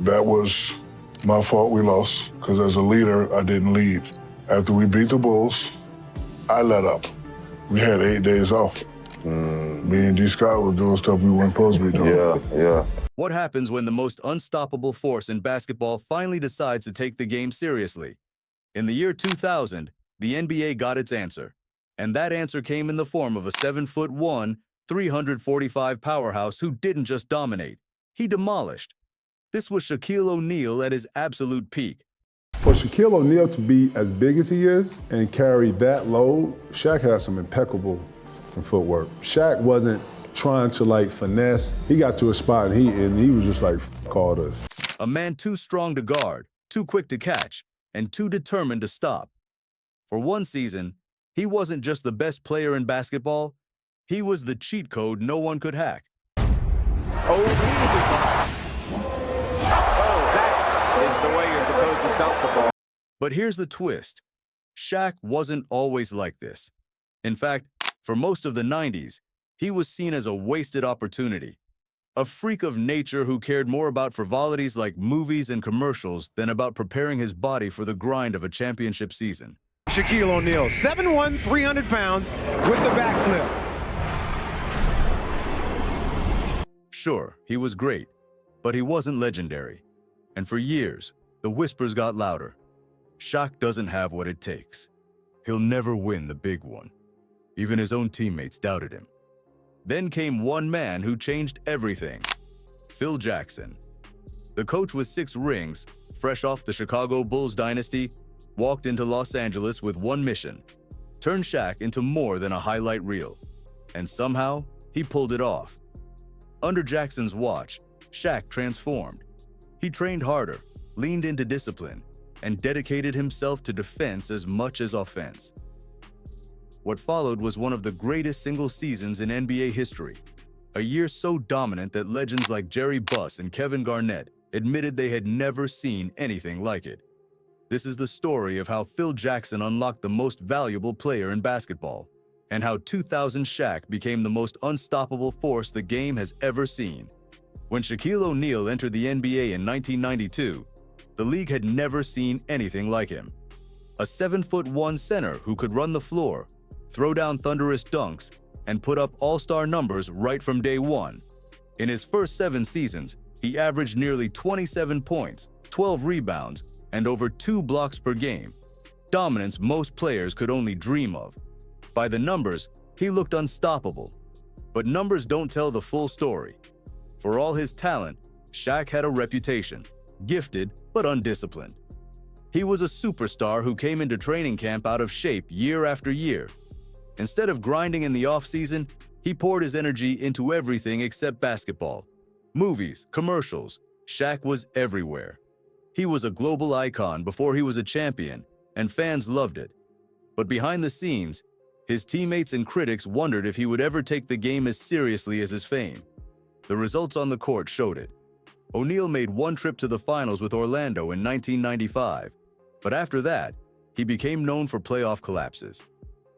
That was my fault we lost, because as a leader, I didn't lead. After we beat the Bulls, I let up. We had 8 days off. Me and D. Scott were doing stuff we weren't supposed to be doing. Yeah. What happens when the most unstoppable force in basketball finally decides to take the game seriously? In the year 2000, the NBA got its answer. And that answer came in the form of a 7'1", 345 powerhouse who didn't just dominate, he demolished. This was Shaquille O'Neal at his absolute peak. For Shaquille O'Neal to be as big as he is and carry that load, Shaq had some impeccable footwork. Shaq wasn't trying to finesse. He got to a spot and he was just like, all this. A man too strong to guard, too quick to catch, and too determined to stop. For one season, he wasn't just the best player in basketball, he was the cheat code no one could hack. Oh, that is the way you're supposed to dump the ball. But here's the twist. Shaq wasn't always like this. In fact, for most of the 90s, he was seen as a wasted opportunity. A freak of nature who cared more about frivolities like movies and commercials than about preparing his body for the grind of a championship season. Shaquille O'Neal, 7'1", 300 pounds with the backflip. Sure, he was great, but he wasn't legendary. And for years, the whispers got louder. Shaq doesn't have what it takes. He'll never win the big one. Even his own teammates doubted him. Then came one man who changed everything, Phil Jackson. The coach with 6 rings, fresh off the Chicago Bulls dynasty, walked into Los Angeles with one mission: turn Shaq into more than a highlight reel. And somehow, he pulled it off. Under Jackson's watch, Shaq transformed. He trained harder, leaned into discipline, and dedicated himself to defense as much as offense. What followed was one of the greatest single seasons in NBA history. A year so dominant that legends like Jerry Buss and Kevin Garnett admitted they had never seen anything like it. This is the story of how Phil Jackson unlocked the most valuable player in basketball, and how 2000 Shaq became the most unstoppable force the game has ever seen. When Shaquille O'Neal entered the NBA in 1992, the league had never seen anything like him. A 7'1" center who could run the floor, throw down thunderous dunks, and put up all-star numbers right from day one. In his first 7 seasons, he averaged nearly 27 points, 12 rebounds, and over 2 blocks per game. Dominance most players could only dream of. By the numbers, he looked unstoppable. But numbers don't tell the full story. For all his talent, Shaq had a reputation, gifted but undisciplined. He was a superstar who came into training camp out of shape year after year. Instead of grinding in the off-season, he poured his energy into everything except basketball. Movies, commercials, Shaq was everywhere. He was a global icon before he was a champion, and fans loved it. But behind the scenes, his teammates and critics wondered if he would ever take the game as seriously as his fame. The results on the court showed it. O'Neal made one trip to the finals with Orlando in 1995, but after that, he became known for playoff collapses.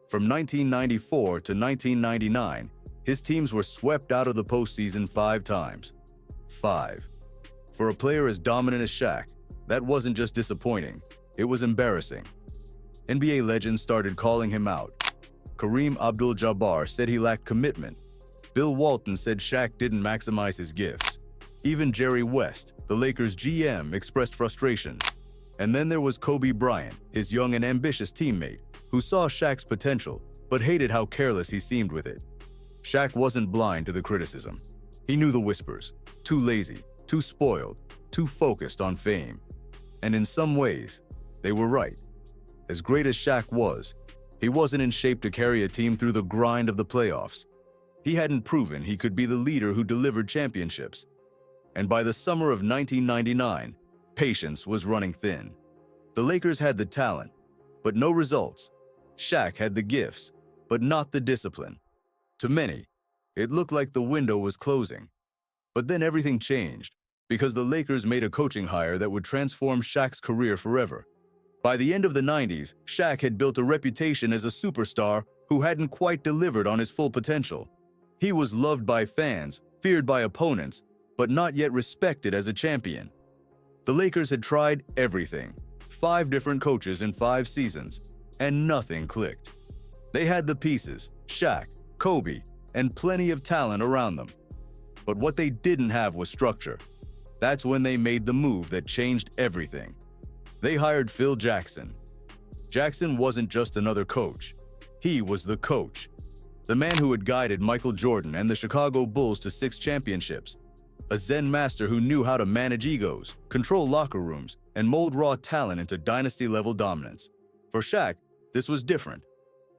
From 1994 to 1999, his teams were swept out of the postseason 5 times. 5. For a player as dominant as Shaq, that wasn't just disappointing, it was embarrassing. NBA legends started calling him out. Kareem Abdul-Jabbar said he lacked commitment. Bill Walton said Shaq didn't maximize his gifts. Even Jerry West, the Lakers' GM, expressed frustration. And then there was Kobe Bryant, his young and ambitious teammate, who saw Shaq's potential, but hated how careless he seemed with it. Shaq wasn't blind to the criticism. He knew the whispers: too lazy, too spoiled, too focused on fame. And in some ways, they were right. As great as Shaq was, he wasn't in shape to carry a team through the grind of the playoffs. He hadn't proven he could be the leader who delivered championships. And by the summer of 1999, patience was running thin. The Lakers had the talent, but no results. Shaq had the gifts, but not the discipline. To many, it looked like the window was closing. But then everything changed, because the Lakers made a coaching hire that would transform Shaq's career forever. By the end of the 90s, Shaq had built a reputation as a superstar who hadn't quite delivered on his full potential. He was loved by fans, feared by opponents, but not yet respected as a champion. The Lakers had tried everything, 5 different coaches in 5 seasons, and nothing clicked. They had the pieces, Shaq, Kobe, and plenty of talent around them. But what they didn't have was structure. That's when they made the move that changed everything. They hired Phil Jackson. Jackson wasn't just another coach. He was the coach. The man who had guided Michael Jordan and the Chicago Bulls to 6 championships. A Zen master who knew how to manage egos, control locker rooms, and mold raw talent into dynasty-level dominance. For Shaq, this was different.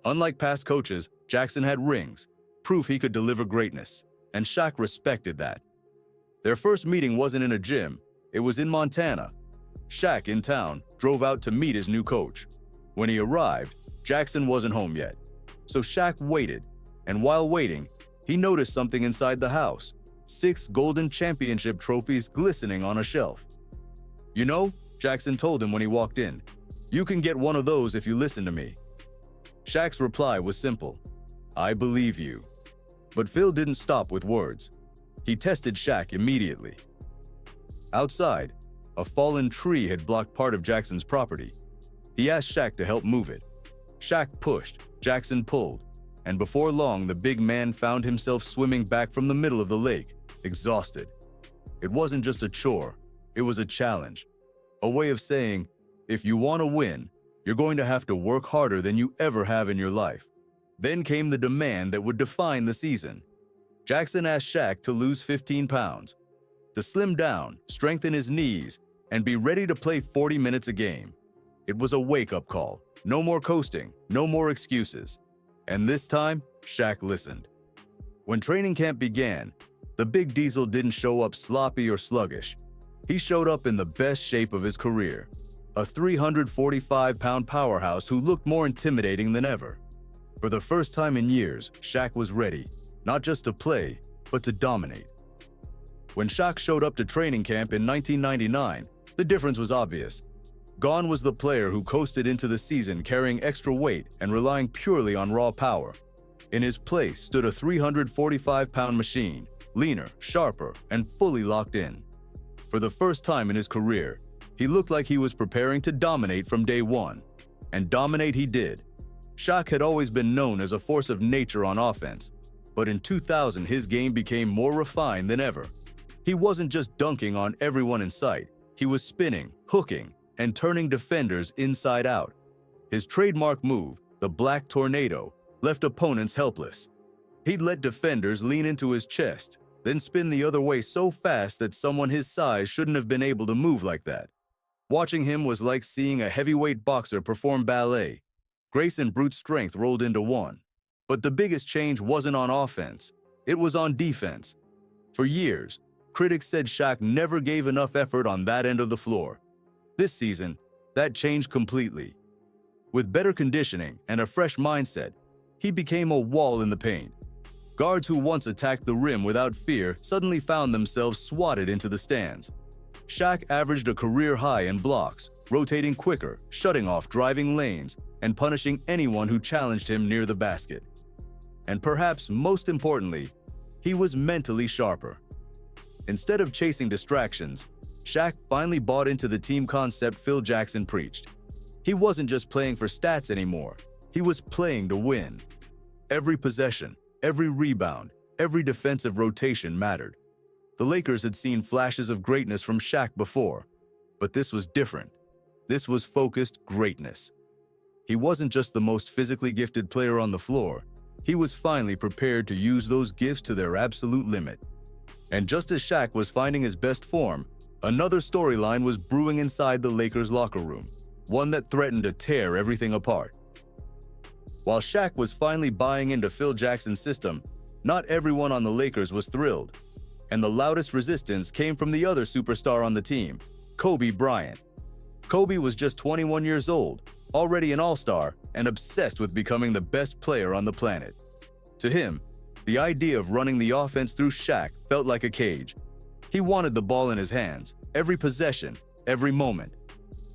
Unlike past coaches, Jackson had rings, proof he could deliver greatness, and Shaq respected that. Their first meeting wasn't in a gym, it was in Montana. Shaq, in town, drove out to meet his new coach. When he arrived, Jackson wasn't home yet. So Shaq waited, and while waiting, he noticed something inside the house. 6 golden championship trophies glistening on a shelf. "You know," Jackson told him when he walked in, "you can get one of those if you listen to me." Shaq's reply was simple, "I believe you." But Phil didn't stop with words. He tested Shaq immediately. Outside, a fallen tree had blocked part of Jackson's property. He asked Shaq to help move it. Shaq pushed, Jackson pulled, and before long the big man found himself swimming back from the middle of the lake, exhausted. It wasn't just a chore, it was a challenge. A way of saying, if you want to win, you're going to have to work harder than you ever have in your life. Then came the demand that would define the season. Jackson asked Shaq to lose 15 pounds, to slim down, strengthen his knees, and be ready to play 40 minutes a game. It was a wake-up call. No more coasting, no more excuses. And this time, Shaq listened. When training camp began, the Big Diesel didn't show up sloppy or sluggish. He showed up in the best shape of his career, a 345-pound powerhouse who looked more intimidating than ever. For the first time in years, Shaq was ready, not just to play, but to dominate. When Shaq showed up to training camp in 1999, the difference was obvious. Gone was the player who coasted into the season carrying extra weight and relying purely on raw power. In his place stood a 345-pound machine, leaner, sharper, and fully locked in. For the first time in his career, he looked like he was preparing to dominate from day one. And dominate he did. Shaq had always been known as a force of nature on offense, but in 2000 his game became more refined than ever. He wasn't just dunking on everyone in sight, he was spinning, hooking, and turning defenders inside out. His trademark move, the Black Tornado, left opponents helpless. He'd let defenders lean into his chest, then spin the other way so fast that someone his size shouldn't have been able to move like that. Watching him was like seeing a heavyweight boxer perform ballet. Grace and brute strength rolled into one. But the biggest change wasn't on offense, it was on defense. For years, critics said Shaq never gave enough effort on that end of the floor. This season, that changed completely. With better conditioning and a fresh mindset, he became a wall in the paint. Guards who once attacked the rim without fear suddenly found themselves swatted into the stands. Shaq averaged a career high in blocks, rotating quicker, shutting off driving lanes, and punishing anyone who challenged him near the basket. And perhaps most importantly, he was mentally sharper. Instead of chasing distractions, Shaq finally bought into the team concept Phil Jackson preached. He wasn't just playing for stats anymore, he was playing to win. Every possession, every rebound, every defensive rotation mattered. The Lakers had seen flashes of greatness from Shaq before, but this was different. This was focused greatness. He wasn't just the most physically gifted player on the floor, he was finally prepared to use those gifts to their absolute limit. And just as Shaq was finding his best form, another storyline was brewing inside the Lakers' locker room, one that threatened to tear everything apart. While Shaq was finally buying into Phil Jackson's system, not everyone on the Lakers was thrilled. And the loudest resistance came from the other superstar on the team, Kobe Bryant. Kobe was just 21 years old, already an all-star, and obsessed with becoming the best player on the planet. To him, the idea of running the offense through Shaq felt like a cage. He wanted the ball in his hands, every possession, every moment.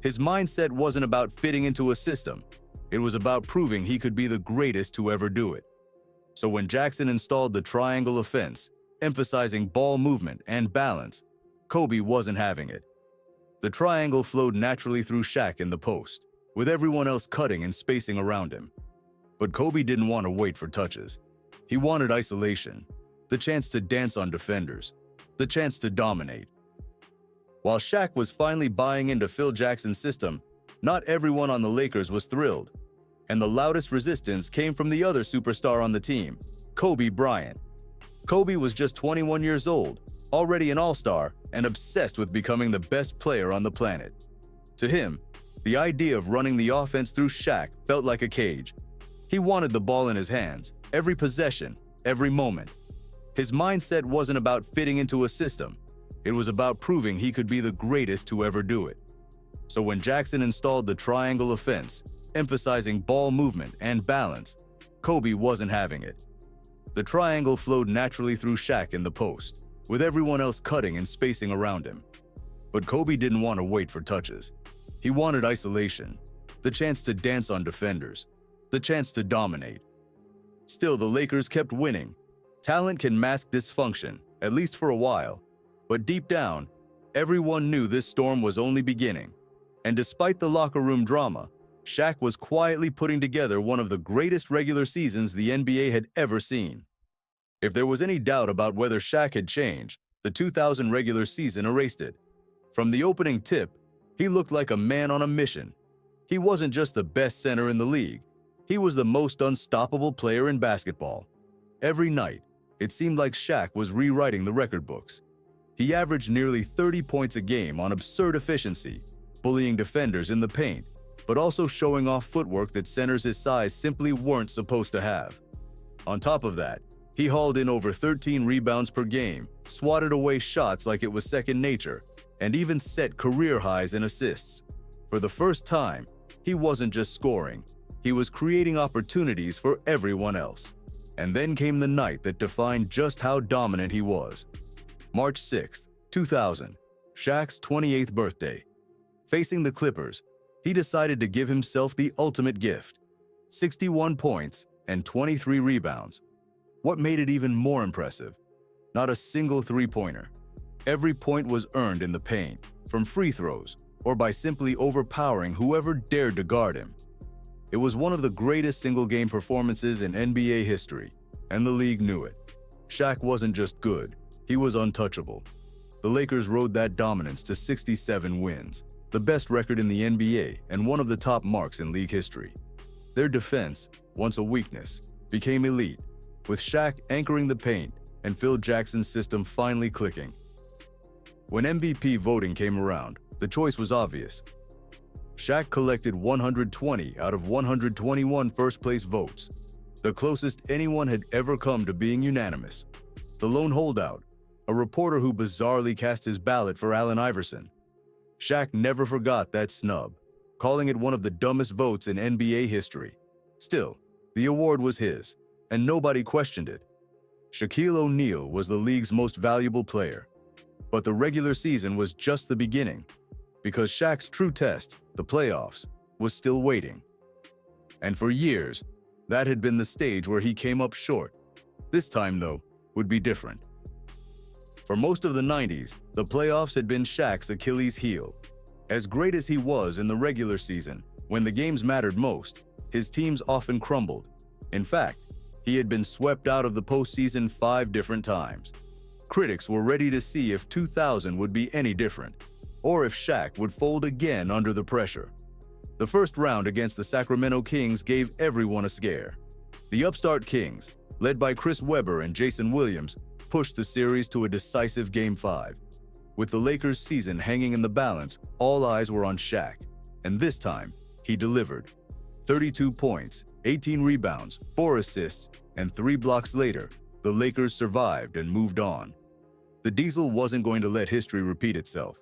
His mindset wasn't about fitting into a system. It was about proving he could be the greatest to ever do it. So when Jackson installed the triangle offense, emphasizing ball movement and balance, Kobe wasn't having it. The triangle flowed naturally through Shaq in the post, with everyone else cutting and spacing around him. But Kobe didn't want to wait for touches. He wanted isolation, the chance to dance on defenders, the chance to dominate. While Shaq was finally buying into Phil Jackson's system, not everyone on the Lakers was thrilled, and the loudest resistance came from the other superstar on the team, Kobe Bryant. Kobe was just 21 years old, already an all-star, and obsessed with becoming the best player on the planet. To him, the idea of running the offense through Shaq felt like a cage. He wanted the ball in his hands, every possession, every moment. His mindset wasn't about fitting into a system. It was about proving he could be the greatest to ever do it. So when Jackson installed the triangle offense, emphasizing ball movement and balance, Kobe wasn't having it. The triangle flowed naturally through Shaq in the post, with everyone else cutting and spacing around him. But Kobe didn't want to wait for touches. He wanted isolation, the chance to dance on defenders, the chance to dominate. Still, the Lakers kept winning. Talent can mask dysfunction, at least for a while. But deep down, everyone knew this storm was only beginning. And despite the locker room drama, Shaq was quietly putting together one of the greatest regular seasons the NBA had ever seen. If there was any doubt about whether Shaq had changed, the 2000 regular season erased it. From the opening tip, he looked like a man on a mission. He wasn't just the best center in the league. He was the most unstoppable player in basketball. Every night, it seemed like Shaq was rewriting the record books. He averaged nearly 30 points a game on absurd efficiency, bullying defenders in the paint, but also showing off footwork that centers his size simply weren't supposed to have. On top of that, he hauled in over 13 rebounds per game, swatted away shots like it was second nature, and even set career highs in assists. For the first time, he wasn't just scoring, he was creating opportunities for everyone else. And then came the night that defined just how dominant he was. March 6, 2000, Shaq's 28th birthday. Facing the Clippers, he decided to give himself the ultimate gift: 61 points and 23 rebounds. What made it even more impressive? Not a single three-pointer. Every point was earned in the paint, from free throws, or by simply overpowering whoever dared to guard him. It was one of the greatest single-game performances in NBA history, and the league knew it. Shaq wasn't just good, he was untouchable. The Lakers rode that dominance to 67 wins, the best record in the NBA and one of the top marks in league history. Their defense, once a weakness, became elite, with Shaq anchoring the paint and Phil Jackson's system finally clicking. When MVP voting came around, the choice was obvious. Shaq collected 120 out of 121 first-place votes, the closest anyone had ever come to being unanimous. The lone holdout, a reporter who bizarrely cast his ballot for Allen Iverson. Shaq never forgot that snub, calling it one of the dumbest votes in NBA history. Still, the award was his, and nobody questioned it. Shaquille O'Neal was the league's most valuable player. But the regular season was just the beginning, because Shaq's true test, the playoffs, was still waiting. And for years, that had been the stage where he came up short. This time, though, would be different. For most of the 90s, the playoffs had been Shaq's Achilles heel. As great as he was in the regular season, when the games mattered most, his teams often crumbled. In fact, he had been swept out of the postseason 5 different times. Critics were ready to see if 2000 would be any different, or if Shaq would fold again under the pressure. The first round against the Sacramento Kings gave everyone a scare. The upstart Kings, led by Chris Webber and Jason Williams, pushed the series to a decisive Game 5. With the Lakers' season hanging in the balance, all eyes were on Shaq, and this time, he delivered. 32 points, 18 rebounds, 4 assists, and 3 blocks later, the Lakers survived and moved on. The Diesel wasn't going to let history repeat itself.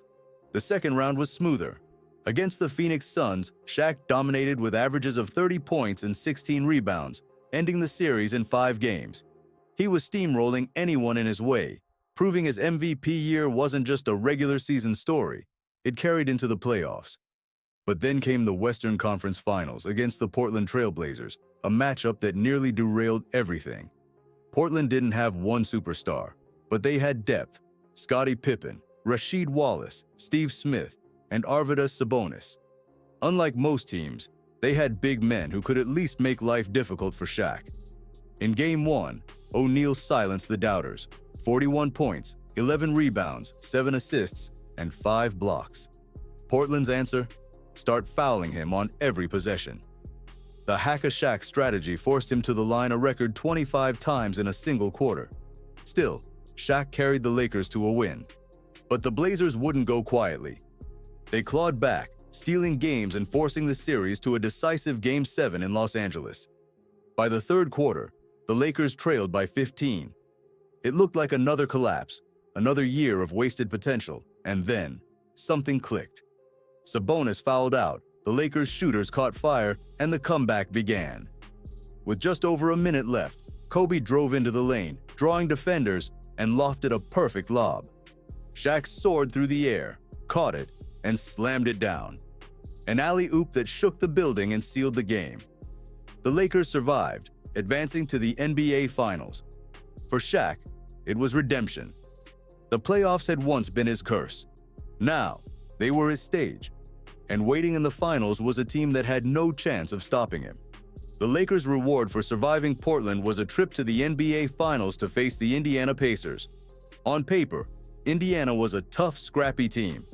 The second round was smoother. Against the Phoenix Suns, Shaq dominated with averages of 30 points and 16 rebounds, ending the series in 5 games. He was steamrolling anyone in his way, proving his MVP year wasn't just a regular season story, it carried into the playoffs. But then came the Western Conference Finals against the Portland Trail Blazers, a matchup that nearly derailed everything. Portland didn't have one superstar, but they had depth: Scottie Pippen, Rasheed Wallace, Steve Smith, and Arvydas Sabonis. Unlike most teams, they had big men who could at least make life difficult for Shaq. In Game 1, O'Neal silenced the doubters, 41 points, 11 rebounds, 7 assists, and 5 blocks. Portland's answer? Start fouling him on every possession. The Hack-a-Shaq strategy forced him to the line a record 25 times in a single quarter. Still, Shaq carried the Lakers to a win. But the Blazers wouldn't go quietly. They clawed back, stealing games and forcing the series to a decisive Game 7 in Los Angeles. By the third quarter, the Lakers trailed by 15. It looked like another collapse, another year of wasted potential, and then something clicked. Sabonis fouled out, the Lakers' shooters caught fire, and the comeback began. With just over a minute left, Kobe drove into the lane, drawing defenders, and lofted a perfect lob. Shaq soared through the air, caught it, and slammed it down. An alley-oop that shook the building and sealed the game. The Lakers survived, advancing to the NBA Finals. For Shaq, it was redemption. The playoffs had once been his curse. Now, they were his stage. And waiting in the finals was a team that had no chance of stopping him. The Lakers' reward for surviving Portland was a trip to the NBA Finals to face the Indiana Pacers. On paper, Indiana was a tough, scrappy team.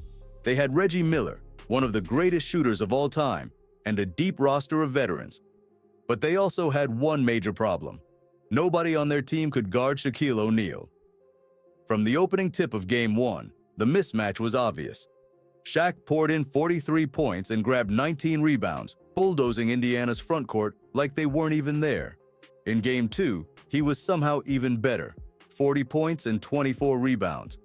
They had Reggie Miller, one of the greatest shooters of all time, and a deep roster of veterans. But they also had one major problem. Nobody on their team could guard Shaquille O'Neal. From the opening tip of Game 1, the mismatch was obvious. Shaq poured in 43 points and grabbed 19 rebounds, bulldozing Indiana's front court like they weren't even there. In Game 2, he was somehow even better, 40 points and 24 rebounds.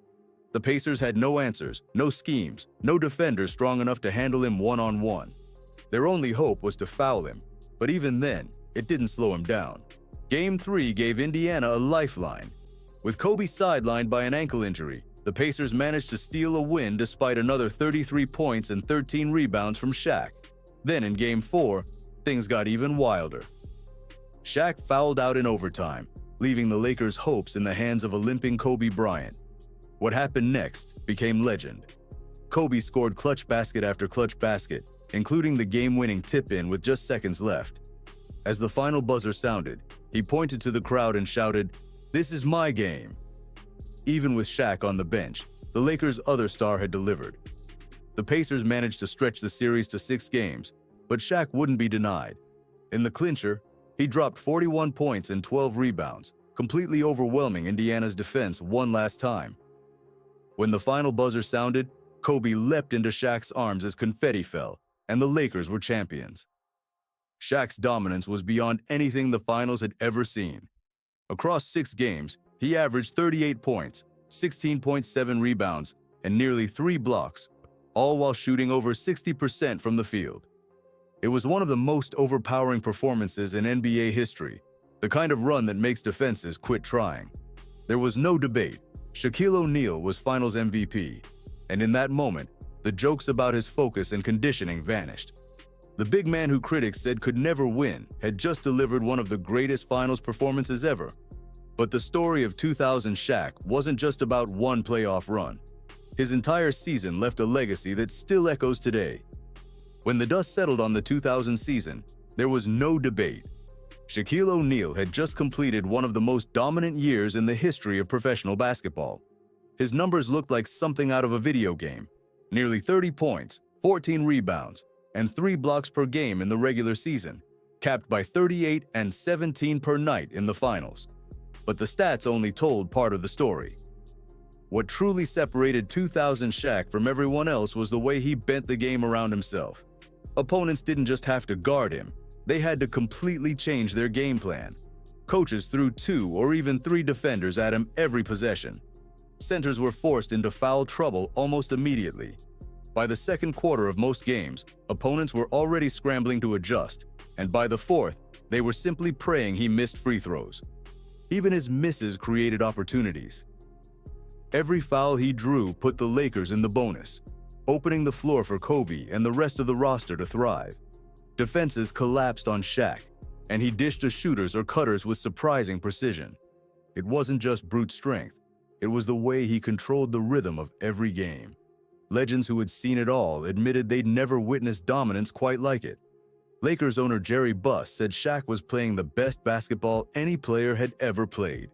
The Pacers had no answers, no schemes, no defenders strong enough to handle him one-on-one. Their only hope was to foul him, but even then, it didn't slow him down. Game 3 gave Indiana a lifeline. With Kobe sidelined by an ankle injury, the Pacers managed to steal a win despite another 33 points and 13 rebounds from Shaq. Then in Game 4, things got even wilder. Shaq fouled out in overtime, leaving the Lakers' hopes in the hands of a limping Kobe Bryant. What happened next became legend. Kobe scored clutch basket after clutch basket, including the game-winning tip-in with just seconds left. As the final buzzer sounded, he pointed to the crowd and shouted, "This is my game." Even with Shaq on the bench, the Lakers' other star had delivered. The Pacers managed to stretch the series to 6 games, but Shaq wouldn't be denied. In the clincher, he dropped 41 points and 12 rebounds, completely overwhelming Indiana's defense one last time. When the final buzzer sounded, Kobe leapt into Shaq's arms as confetti fell, and the Lakers were champions. Shaq's dominance was beyond anything the finals had ever seen. Across 6 games, he averaged 38 points, 16.7 rebounds, and nearly 3 blocks, all while shooting over 60% from the field. It was one of the most overpowering performances in NBA history, the kind of run that makes defenses quit trying. There was no debate. Shaquille O'Neal was Finals MVP, and in that moment, the jokes about his focus and conditioning vanished. The big man who critics said could never win had just delivered one of the greatest Finals performances ever. But the story of 2000 Shaq wasn't just about one playoff run. His entire season left a legacy that still echoes today. When the dust settled on the 2000 season, there was no debate. Shaquille O'Neal had just completed one of the most dominant years in the history of professional basketball. His numbers looked like something out of a video game. Nearly 30 points, 14 rebounds, and 3 blocks per game in the regular season, capped by 38 and 17 per night in the finals. But the stats only told part of the story. What truly separated 2000 Shaq from everyone else was the way he bent the game around himself. Opponents didn't just have to guard him, they had to completely change their game plan. Coaches threw 2 or even 3 defenders at him every possession. Centers were forced into foul trouble almost immediately. By the second quarter of most games, opponents were already scrambling to adjust, and by the fourth, they were simply praying he missed free throws. Even his misses created opportunities. Every foul he drew put the Lakers in the bonus, opening the floor for Kobe and the rest of the roster to thrive. Defenses collapsed on Shaq, and he dished to shooters or cutters with surprising precision. It wasn't just brute strength, it was the way he controlled the rhythm of every game. Legends who had seen it all admitted they'd never witnessed dominance quite like it. Lakers owner Jerry Buss said Shaq was playing the best basketball any player had ever played.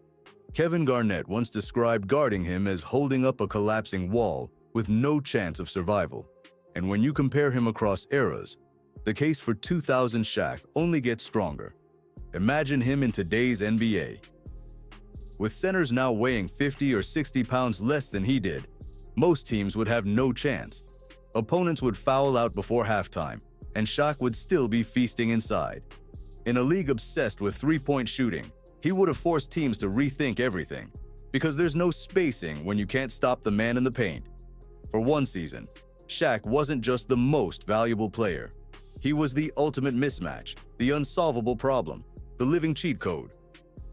Kevin Garnett once described guarding him as holding up a collapsing wall with no chance of survival. And when you compare him across eras, the case for 2000 Shaq only gets stronger. Imagine him in today's NBA. With centers now weighing 50 or 60 pounds less than he did, most teams would have no chance. Opponents would foul out before halftime, and Shaq would still be feasting inside. In a league obsessed with three-point shooting, he would have forced teams to rethink everything, because there's no spacing when you can't stop the man in the paint. For one season, Shaq wasn't just the most valuable player. He was the ultimate mismatch, the unsolvable problem, the living cheat code.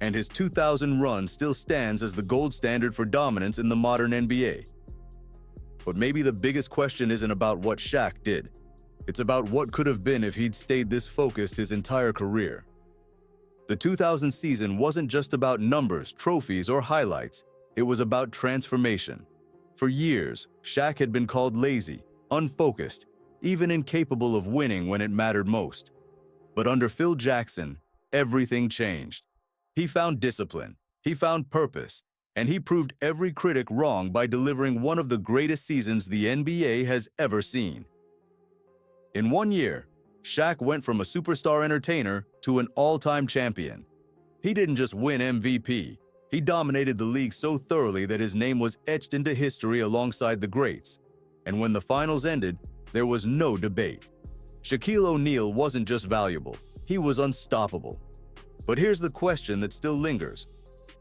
And his 2000 run still stands as the gold standard for dominance in the modern NBA. But maybe the biggest question isn't about what Shaq did. It's about what could have been if he'd stayed this focused his entire career. The 2000 season wasn't just about numbers, trophies, or highlights. It was about transformation. For years, Shaq had been called lazy, unfocused, even incapable of winning when it mattered most. But under Phil Jackson, everything changed. He found discipline, he found purpose, and he proved every critic wrong by delivering one of the greatest seasons the NBA has ever seen. In 1 year, Shaq went from a superstar entertainer to an all-time champion. He didn't just win MVP, he dominated the league so thoroughly that his name was etched into history alongside the greats. And when the finals ended, there was no debate. Shaquille O'Neal wasn't just valuable, he was unstoppable. But here's the question that still lingers.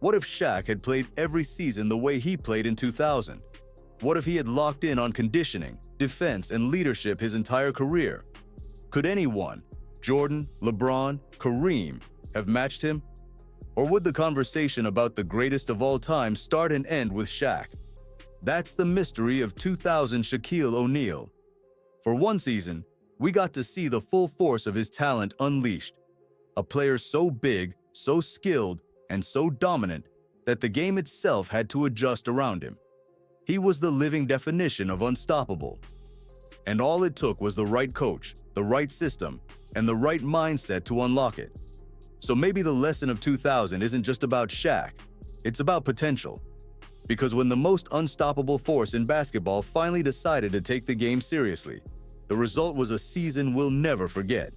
What if Shaq had played every season the way he played in 2000? What if he had locked in on conditioning, defense, and leadership his entire career? Could anyone, Jordan, LeBron, Kareem, have matched him? Or would the conversation about the greatest of all time start and end with Shaq? That's the mystery of 2000 Shaquille O'Neal. For one season, we got to see the full force of his talent unleashed. A player so big, so skilled, and so dominant that the game itself had to adjust around him. He was the living definition of unstoppable. And all it took was the right coach, the right system, and the right mindset to unlock it. So maybe the lesson of 2000 isn't just about Shaq, it's about potential. Because when the most unstoppable force in basketball finally decided to take the game seriously, the result was a season we'll never forget.